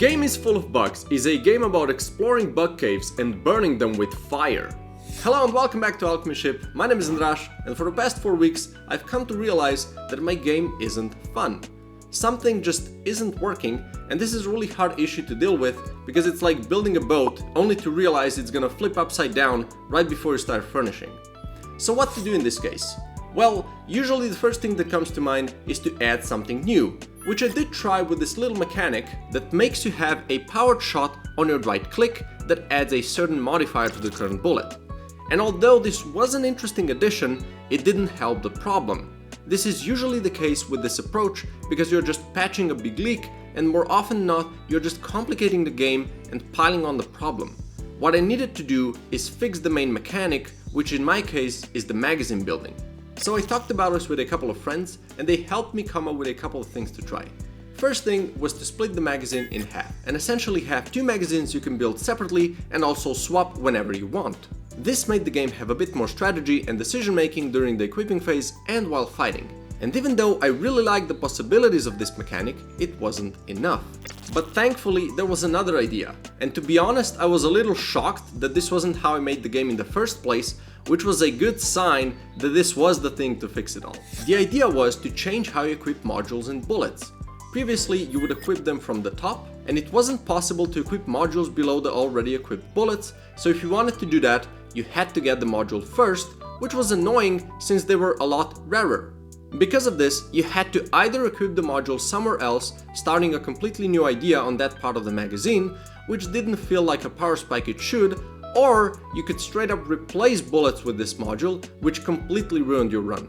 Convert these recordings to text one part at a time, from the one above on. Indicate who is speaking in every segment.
Speaker 1: Game is Full of Bugs is a game about exploring bug caves and burning them with fire. Hello and welcome back to Alchemy Ship. My name is Andras, and for the past 4 weeks I've come to realize that my game isn't fun. Something just isn't working, and this is a really hard issue to deal with because it's like building a boat only to realize it's gonna flip upside down right before you start furnishing. So what to do in this case? Well, usually the first thing that comes to mind is to add something new, which I did try with this little mechanic that makes you have a powered shot on your right click that adds a certain modifier to the current bullet. And although this was an interesting addition, it didn't help the problem. This is usually the case with this approach because you're just patching a big leak, and more often than not, you're just complicating the game and piling on the problem. What I needed to do is fix the main mechanic, which in my case is the magazine building. So I talked about this with a couple of friends, and they helped me come up with a couple of things to try. First thing was to split the magazine in half, and essentially have two magazines you can build separately and also swap whenever you want. This made the game have a bit more strategy and decision making during the equipping phase and while fighting. And even though I really liked the possibilities of this mechanic, it wasn't enough. But thankfully there was another idea, and to be honest I was a little shocked that this wasn't how I made the game in the first place, which was a good sign that this was the thing to fix it all. The idea was to change how you equip modules and bullets. Previously you would equip them from the top, and it wasn't possible to equip modules below the already equipped bullets, so if you wanted to do that, you had to get the module first, which was annoying since they were a lot rarer. Because of this, you had to either equip the module somewhere else, starting a completely new idea on that part of the magazine, which didn't feel like a power spike it should, or you could straight up replace bullets with this module, which completely ruined your run.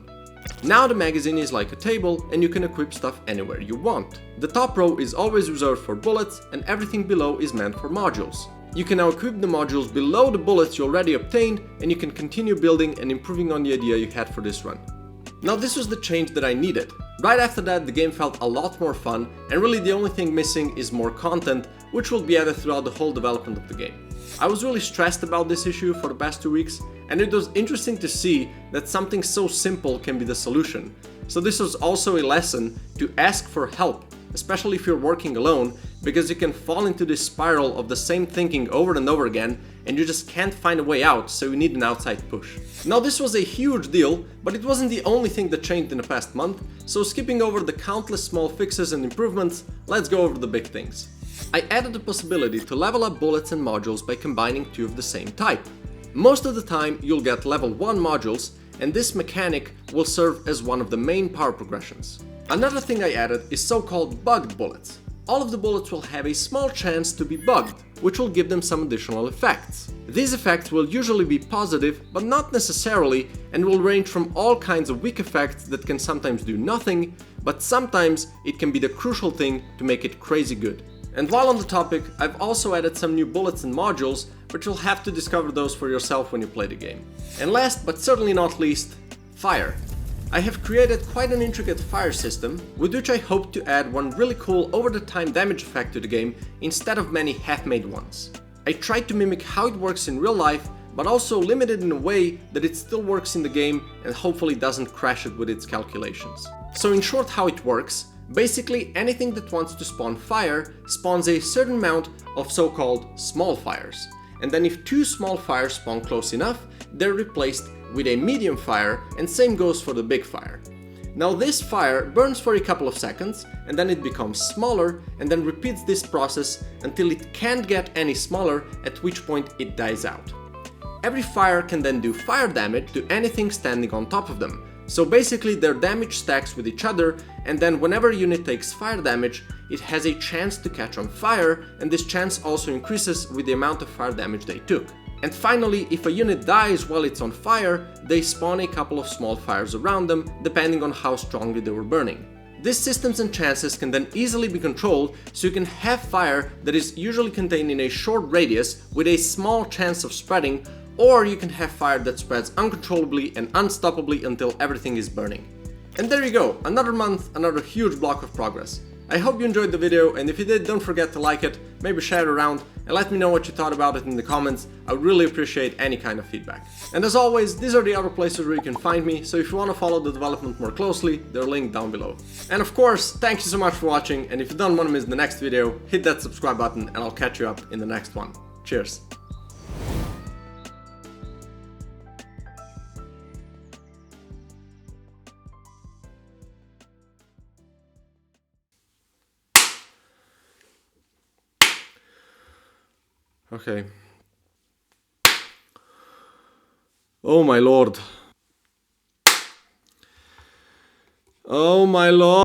Speaker 1: Now the magazine is like a table and you can equip stuff anywhere you want. The top row is always reserved for bullets and everything below is meant for modules. You can now equip the modules below the bullets you already obtained, and you can continue building and improving on the idea you had for this run. Now this was the change that I needed. Right after that the game felt a lot more fun, and really the only thing missing is more content, which will be added throughout the whole development of the game. I was really stressed about this issue for the past 2 weeks, and it was interesting to see that something so simple can be the solution. So this was also a lesson to ask for help, especially if you're working alone, because you can fall into this spiral of the same thinking over and over again, and you just can't find a way out, so you need an outside push. Now this was a huge deal, but it wasn't the only thing that changed in the past month, so skipping over the countless small fixes and improvements, let's go over the big things. I added the possibility to level up bullets and modules by combining two of the same type. Most of the time you'll get level 1 modules, and this mechanic will serve as one of the main power progressions. Another thing I added is so-called bugged bullets. All of the bullets will have a small chance to be bugged, which will give them some additional effects. These effects will usually be positive, but not necessarily, and will range from all kinds of weak effects that can sometimes do nothing, but sometimes it can be the crucial thing to make it crazy good. And while on the topic, I've also added some new bullets and modules, but you'll have to discover those for yourself when you play the game. And last but certainly not least, fire. I have created quite an intricate fire system, with which I hope to add one really cool over-the-time damage effect to the game instead of many half-made ones. I tried to mimic how it works in real life, but also limit it in a way that it still works in the game and hopefully doesn't crash it with its calculations. So in short, how it works: basically anything that wants to spawn fire spawns a certain amount of so-called small fires. And then if two small fires spawn close enough, they're replaced with a medium fire, and same goes for the big fire. Now this fire burns for a couple of seconds, and then it becomes smaller, and then repeats this process until it can't get any smaller, at which point it dies out. Every fire can then do fire damage to anything standing on top of them. So basically their damage stacks with each other, and then whenever a unit takes fire damage, it has a chance to catch on fire, and this chance also increases with the amount of fire damage they took. And finally, if a unit dies while it's on fire, they spawn a couple of small fires around them, depending on how strongly they were burning. These systems and chances can then easily be controlled, so you can have fire that is usually contained in a short radius with a small chance of spreading, or you can have fire that spreads uncontrollably and unstoppably until everything is burning. And there you go, another month, another huge block of progress. I hope you enjoyed the video, and if you did, don't forget to like it, maybe share it around, and let me know what you thought about it in the comments. I would really appreciate any kind of feedback. And as always, these are the other places where you can find me, so if you want to follow the development more closely, they're linked down below. And of course, thank you so much for watching, and if you don't want to miss the next video, hit that subscribe button and I'll catch you up in the next one. Cheers! Okay. Oh my lord. Oh my lord.